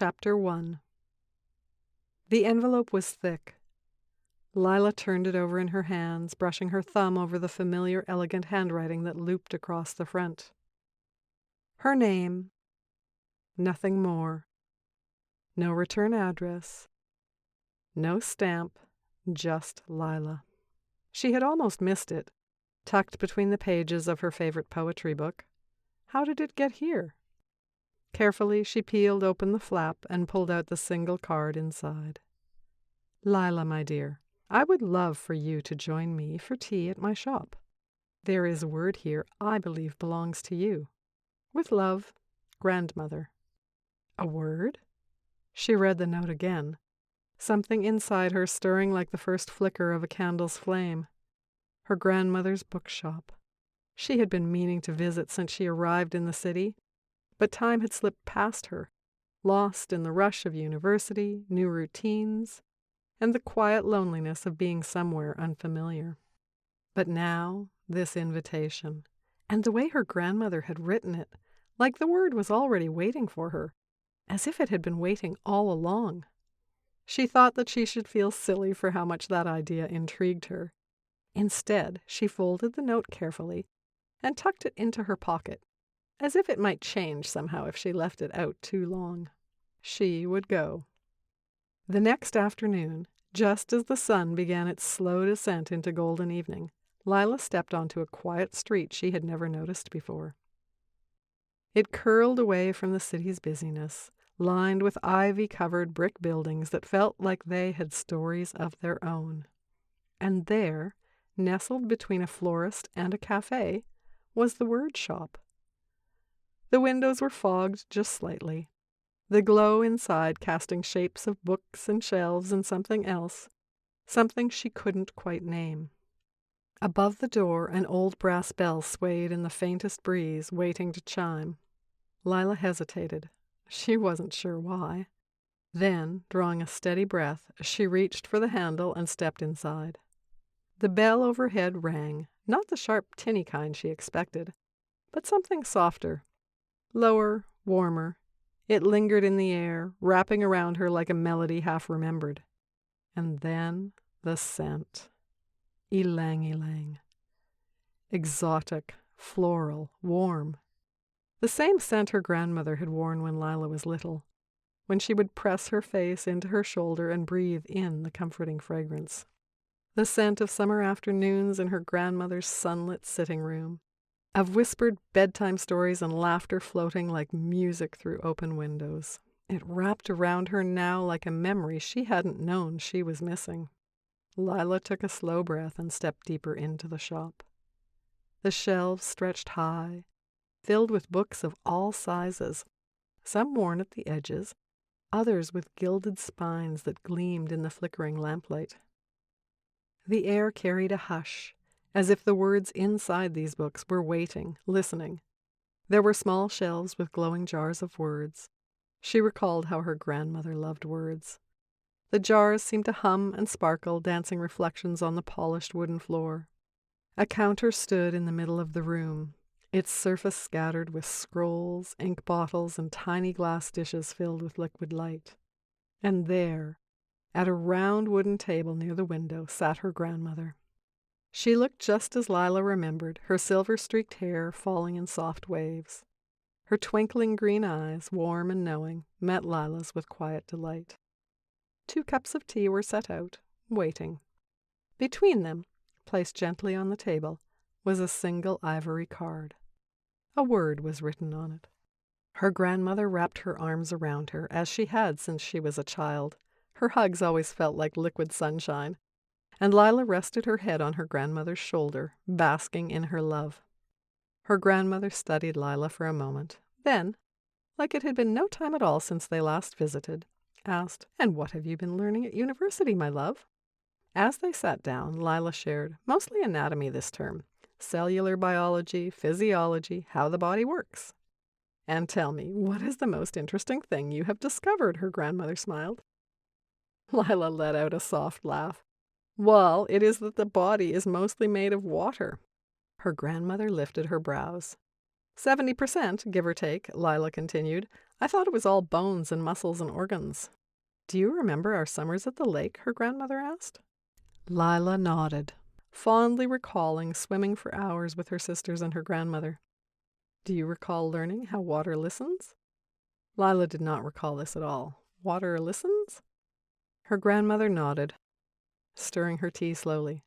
Chapter 1. The envelope was thick. Lila turned it over in her hands, brushing her thumb over the familiar, elegant handwriting that looped across the front. Her name. Nothing more. No return address. No stamp. Just Lila. She had almost missed it, tucked between the pages of her favorite poetry book. How did it get here? Carefully, she peeled open the flap and pulled out the single card inside. Lila, my dear, I would love for you to join me for tea at my shop. There is word here I believe belongs to you. With love, Grandmother. A word? She read the note again, something inside her stirring like the first flicker of a candle's flame. Her grandmother's bookshop. She had been meaning to visit since she arrived in the city, but time had slipped past her, lost in the rush of university, new routines, and the quiet loneliness of being somewhere unfamiliar. But now, this invitation, and the way her grandmother had written it, like the word was already waiting for her, as if it had been waiting all along. She thought that she should feel silly for how much that idea intrigued her. Instead, she folded the note carefully and tucked it into her pocket, as if it might change somehow if she left it out too long. She would go. The next afternoon, just as the sun began its slow descent into golden evening, Lila stepped onto a quiet street she had never noticed before. It curled away from the city's busyness, lined with ivy-covered brick buildings that felt like they had stories of their own. And there, nestled between a florist and a cafe, was the Word Shop. The windows were fogged just slightly, the glow inside casting shapes of books and shelves and something else, something she couldn't quite name. Above the door, an old brass bell swayed in the faintest breeze, waiting to chime. Lila hesitated. She wasn't sure why. Then, drawing a steady breath, she reached for the handle and stepped inside. The bell overhead rang, not the sharp, tinny kind she expected, but something softer. Lower, warmer, it lingered in the air, wrapping around her like a melody half-remembered. And then the scent. Ylang ylang. Exotic, floral, warm. The same scent her grandmother had worn when Lila was little, when she would press her face into her shoulder and breathe in the comforting fragrance. The scent of summer afternoons in her grandmother's sunlit sitting room, of whispered bedtime stories and laughter floating like music through open windows. It wrapped around her now like a memory she hadn't known she was missing. Lila took a slow breath and stepped deeper into the shop. The shelves stretched high, filled with books of all sizes, some worn at the edges, others with gilded spines that gleamed in the flickering lamplight. The air carried a hush, as if the words inside these books were waiting, listening. There were small shelves with glowing jars of words. She recalled how her grandmother loved words. The jars seemed to hum and sparkle, dancing reflections on the polished wooden floor. A counter stood in the middle of the room, its surface scattered with scrolls, ink bottles, and tiny glass dishes filled with liquid light. And there, at a round wooden table near the window, sat her grandmother. She looked just as Lila remembered, her silver-streaked hair falling in soft waves. Her twinkling green eyes, warm and knowing, met Lila's with quiet delight. 2 cups of tea were set out, waiting. Between them, placed gently on the table, was a single ivory card. A word was written on it. Her grandmother wrapped her arms around her, as she had since she was a child. Her hugs always felt like liquid sunshine, and Lila rested her head on her grandmother's shoulder, basking in her love. Her grandmother studied Lila for a moment, then, like it had been no time at all since they last visited, asked, "And what have you been learning at university, my love?" As they sat down, Lila shared, mostly anatomy this term, cellular biology, physiology, how the body works. "And tell me, what is the most interesting thing you have discovered?" her grandmother smiled. Lila let out a soft laugh. "Well, it is that the body is mostly made of water." Her grandmother lifted her brows. 70%, give or take, Lila continued. I thought it was all bones and muscles and organs. Do you remember our summers at the lake? Her grandmother asked. Lila nodded, fondly recalling swimming for hours with her sisters and her grandmother. Do you recall learning how water listens? Lila did not recall this at all. Water listens? Her grandmother nodded, stirring her tea slowly.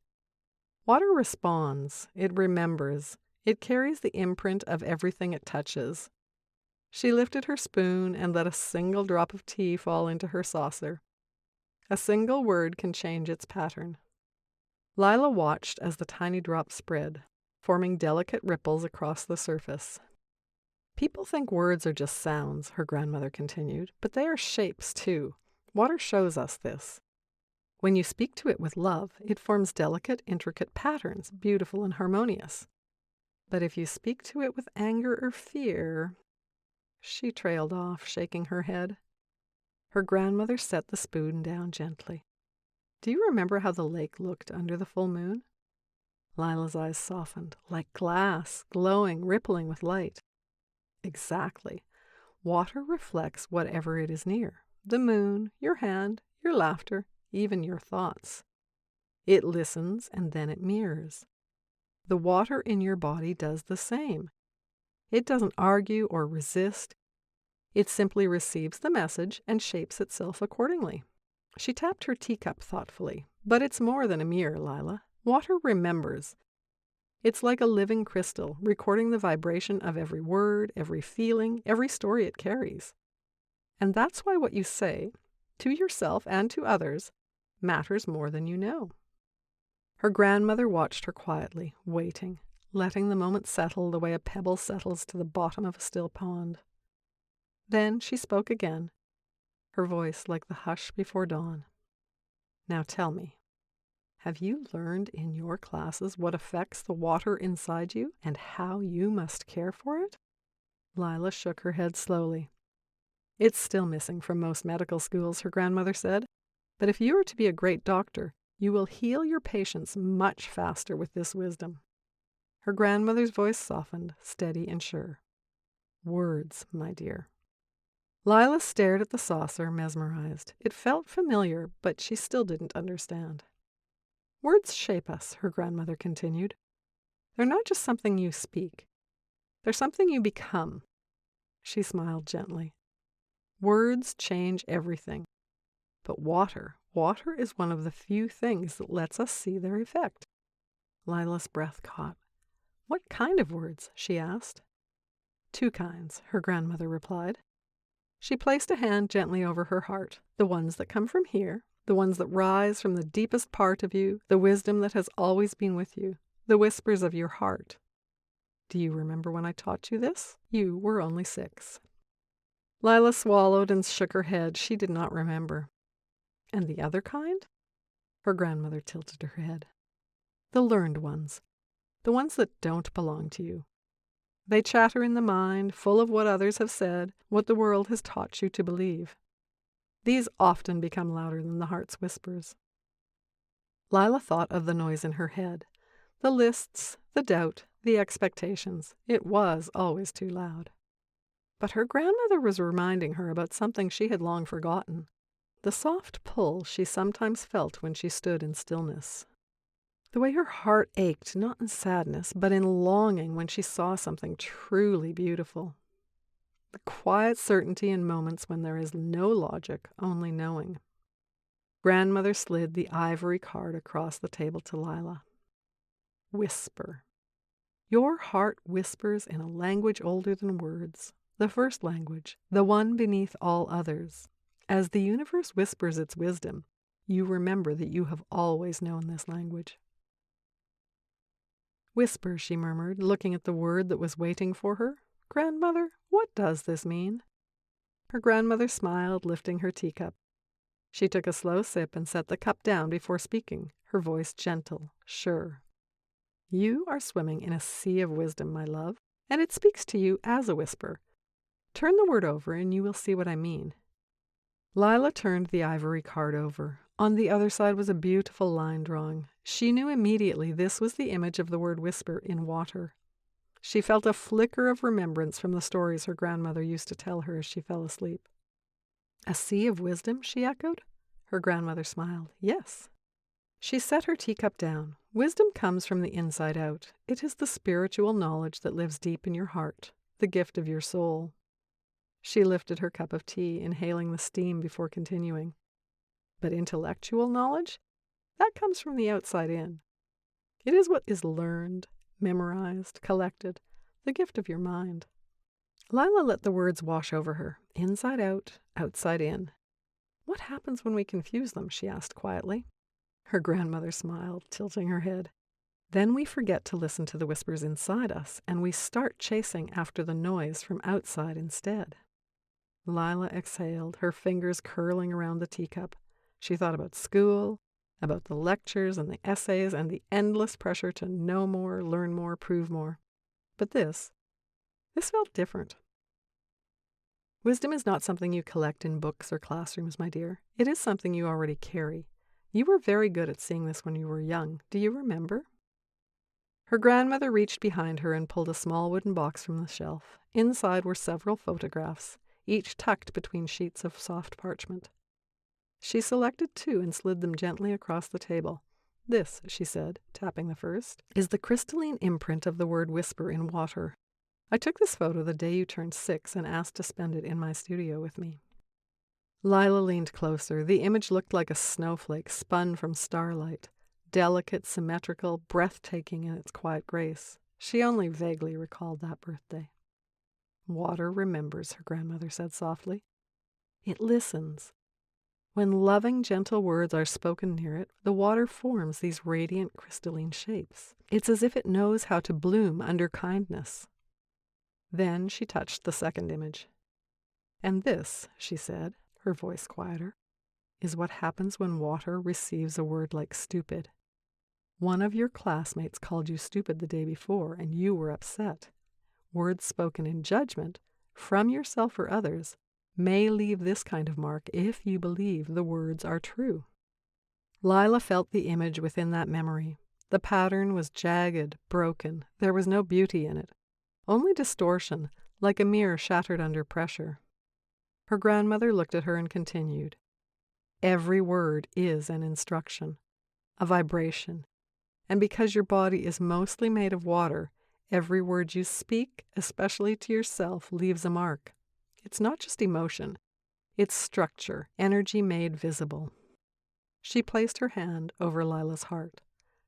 Water responds. It remembers. It carries the imprint of everything it touches. She lifted her spoon and let a single drop of tea fall into her saucer. A single word can change its pattern. Lila watched as the tiny drops spread, forming delicate ripples across the surface. People think words are just sounds, her grandmother continued, but they are shapes too. Water shows us this. When you speak to it with love, it forms delicate, intricate patterns, beautiful and harmonious. But if you speak to it with anger or fear... She trailed off, shaking her head. Her grandmother set the spoon down gently. Do you remember how the lake looked under the full moon? Lila's eyes softened, like glass, glowing, rippling with light. Exactly. Water reflects whatever it is near. The moon, your hand, your laughter, even your thoughts. It listens and then it mirrors. The water in your body does the same. It doesn't argue or resist. It simply receives the message and shapes itself accordingly. She tapped her teacup thoughtfully. But it's more than a mirror, Lila. Water remembers. It's like a living crystal, recording the vibration of every word, every feeling, every story it carries. And that's why what you say, to yourself and to others, matters more than you know. Her grandmother watched her quietly, waiting, letting the moment settle the way a pebble settles to the bottom of a still pond. Then she spoke again, her voice like the hush before dawn. Now tell me, have you learned in your classes what affects the water inside you and how you must care for it? Lila shook her head slowly. It's still missing from most medical schools, her grandmother said. But if you are to be a great doctor, you will heal your patients much faster with this wisdom. Her grandmother's voice softened, steady and sure. Words, my dear. Lila stared at the saucer, mesmerized. It felt familiar, but she still didn't understand. Words shape us, her grandmother continued. They're not just something you speak. They're something you become. She smiled gently. Words change everything. But water is one of the few things that lets us see their effect. Lila's breath caught. What kind of words? She asked. 2 kinds, her grandmother replied. She placed a hand gently over her heart. The ones that come from here, the ones that rise from the deepest part of you, the wisdom that has always been with you, the whispers of your heart. Do you remember when I taught you this? You were only 6. Lila swallowed and shook her head. She did not remember. And the other kind? Her grandmother tilted her head. The learned ones. The ones that don't belong to you. They chatter in the mind, full of what others have said, what the world has taught you to believe. These often become louder than the heart's whispers. Lila thought of the noise in her head. The lists, the doubt, the expectations. It was always too loud. But her grandmother was reminding her about something she had long forgotten. The soft pull she sometimes felt when she stood in stillness. The way her heart ached, not in sadness, but in longing when she saw something truly beautiful. The quiet certainty in moments when there is no logic, only knowing. Grandmother slid the ivory card across the table to Lila. Whisper. Your heart whispers in a language older than words, the first language, the one beneath all others. As the universe whispers its wisdom, you remember that you have always known this language. Whisper, she murmured, looking at the word that was waiting for her. Grandmother, what does this mean? Her grandmother smiled, lifting her teacup. She took a slow sip and set the cup down before speaking, her voice gentle, sure. You are swimming in a sea of wisdom, my love, and it speaks to you as a whisper. Turn the word over and you will see what I mean. Lila turned the ivory card over. On the other side was a beautiful line drawing. She knew immediately this was the image of the word whisper in water. She felt a flicker of remembrance from the stories her grandmother used to tell her as she fell asleep. "A sea of wisdom?" she echoed. Her grandmother smiled. "Yes." She set her teacup down. "Wisdom comes from the inside out. It is the spiritual knowledge that lives deep in your heart, the gift of your soul." She lifted her cup of tea, inhaling the steam before continuing. "But intellectual knowledge? That comes from the outside in. It is what is learned, memorized, collected, the gift of your mind." Lila let the words wash over her. Inside out, outside in. "What happens when we confuse them?" she asked quietly. Her grandmother smiled, tilting her head. "Then we forget to listen to the whispers inside us, and we start chasing after the noise from outside instead." Lila exhaled, her fingers curling around the teacup. She thought about school, about the lectures and the essays and the endless pressure to know more, learn more, prove more. But this felt different. "Wisdom is not something you collect in books or classrooms, my dear. It is something you already carry. You were very good at seeing this when you were young. Do you remember?" Her grandmother reached behind her and pulled a small wooden box from the shelf. Inside were several photographs, each tucked between sheets of soft parchment. She selected 2 and slid them gently across the table. "This," she said, tapping the first, "is the crystalline imprint of the word whisper in water. I took this photo the day you turned 6 and asked to spend it in my studio with me." Lila leaned closer. The image looked like a snowflake spun from starlight, delicate, symmetrical, breathtaking in its quiet grace. She only vaguely recalled that birthday. "Water remembers," her grandmother said softly. "It listens. When loving, gentle words are spoken near it, the water forms these radiant crystalline shapes. It's as if it knows how to bloom under kindness." Then she touched the second image. "And this," she said, her voice quieter, "is what happens when water receives a word like stupid. One of your classmates called you stupid the day before, and you were upset. Words spoken in judgment, from yourself or others, may leave this kind of mark if you believe the words are true." Lila felt the image within that memory. The pattern was jagged, broken. There was no beauty in it, only distortion, like a mirror shattered under pressure. Her grandmother looked at her and continued. "Every word is an instruction, a vibration. And because your body is mostly made of water, every word you speak, especially to yourself, leaves a mark. It's not just emotion. It's structure, energy made visible." She placed her hand over Lila's heart.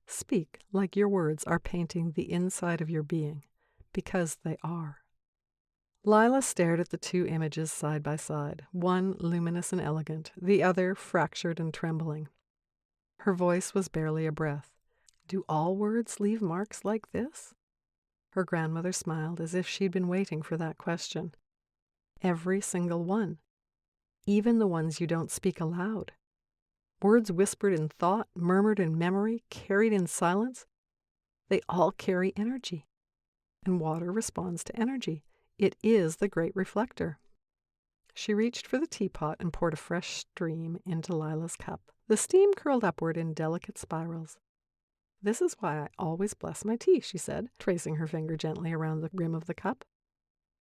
"Speak like your words are painting the inside of your being, because they are." Lila stared at the 2 images side by side, one luminous and elegant, the other fractured and trembling. Her voice was barely a breath. "Do all words leave marks like this?" Her grandmother smiled as if she'd been waiting for that question. "Every single one. Even the ones you don't speak aloud. Words whispered in thought, murmured in memory, carried in silence. They all carry energy. And water responds to energy. It is the great reflector." She reached for the teapot and poured a fresh stream into Lila's cup. The steam curled upward in delicate spirals. "This is why I always bless my tea," she said, tracing her finger gently around the rim of the cup.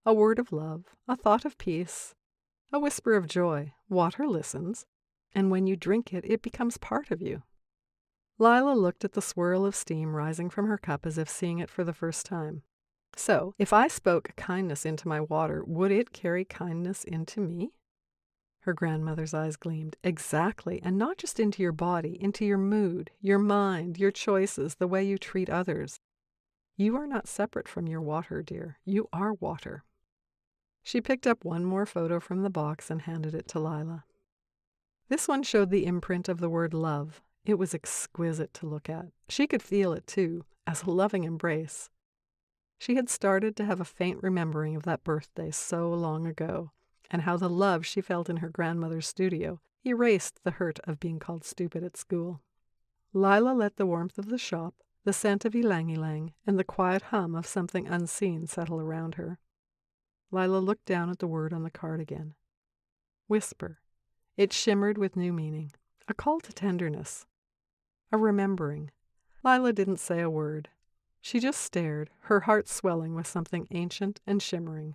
"A word of love, a thought of peace, a whisper of joy. Water listens, and when you drink it, it becomes part of you." Lila looked at the swirl of steam rising from her cup as if seeing it for the first time. "So, if I spoke kindness into my water, would it carry kindness into me?" Her grandmother's eyes gleamed. "Exactly, and not just into your body, into your mood, your mind, your choices, the way you treat others. You are not separate from your water, dear. You are water." She picked up one more photo from the box and handed it to Lila. This one showed the imprint of the word love. It was exquisite to look at. She could feel it, too, as a loving embrace. She had started to have a faint remembering of that birthday so long ago, and how the love she felt in her grandmother's studio erased the hurt of being called stupid at school. Lila let the warmth of the shop, the scent of ylang-ylang, and the quiet hum of something unseen settle around her. Lila looked down at the word on the card again. Whisper. It shimmered with new meaning. A call to tenderness. A remembering. Lila didn't say a word. She just stared, her heart swelling with something ancient and shimmering.